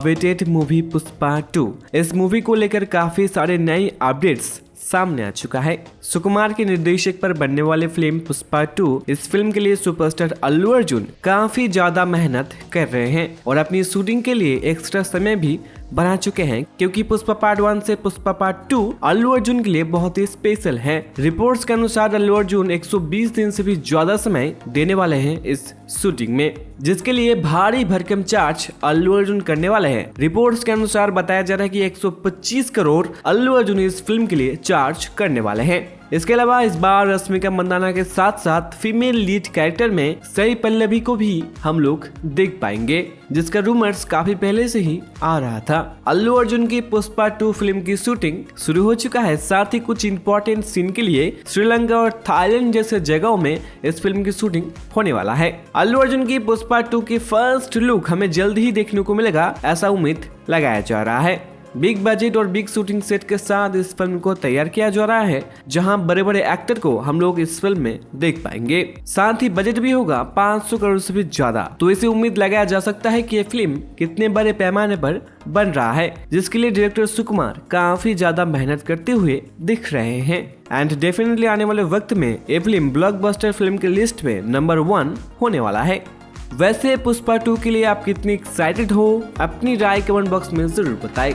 Weighted movie Pushpa 2। इस movie को लेकर काफी सारे नए अपडेट्स सामने आ चुका है। सुकुमार के निर्देशक पर बनने वाले फिल्म पुष्पा 2, इस फिल्म के लिए सुपरस्टार अल्लू अर्जुन काफी ज्यादा मेहनत कर रहे हैं और अपनी शूटिंग के लिए एक्स्ट्रा समय भी बना चुके हैं, क्योंकि पुष्पा पार्ट 1 से पुष्पा पार्ट 2 अल्लू अर्जुन के लिए बहुत ही स्पेशल है। रिपोर्ट्स के अनुसार अल्लू अर्जुन 120 दिन से भी ज्यादा समय देने वाले हैं इस शूटिंग में, जिसके लिए भारी भरकम चार्ज अल्लू अर्जुन करने वाले हैं। रिपोर्ट्स के अनुसार बताया जा रहा है कि 125 करोड़ अल्लू अर्जुन इस फिल्म के लिए चार्ज करने वाले हैं। इसके अलावा इस बार रश्मिका मंदाना के साथ साथ फीमेल लीड कैरेक्टर में सई पल्लवी को भी हम लोग देख पाएंगे, जिसका रूमर्स काफी पहले से ही आ रहा था। अल्लू अर्जुन की पुष्पा 2 फिल्म की शूटिंग शुरू हो चुका है। साथ ही कुछ इंपॉर्टेंट सीन के लिए श्रीलंका और थाईलैंड जैसे जगहों में इस फिल्म की शूटिंग होने वाला है। अल्लू अर्जुन की पुष्पा 2 की फर्स्ट लुक हमें जल्द ही देखने को मिलेगा, ऐसा उम्मीद लगाया जा रहा है। बिग बजट और बिग शूटिंग सेट के साथ इस फिल्म को तैयार किया जा रहा है, जहां बड़े बड़े एक्टर को हम लोग इस फिल्म में देख पाएंगे। साथ ही बजट भी होगा 500 करोड़ से भी ज्यादा, तो इसे उम्मीद लगाया जा सकता है कि ये फिल्म कितने बड़े पैमाने पर बन रहा है, जिसके लिए डायरेक्टर सुकुमार काफी ज्यादा मेहनत करते हुए दिख रहे हैं। एंड डेफिनेटली आने वाले वक्त में ये फिल्म ब्लॉकबस्टर फिल्म की लिस्ट में नंबर 1 होने वाला है। वैसे पुष्पा 2 के लिए आप कितनी एक्साइटेड हो, अपनी राय कमेंट बॉक्स में जरूर बताएं।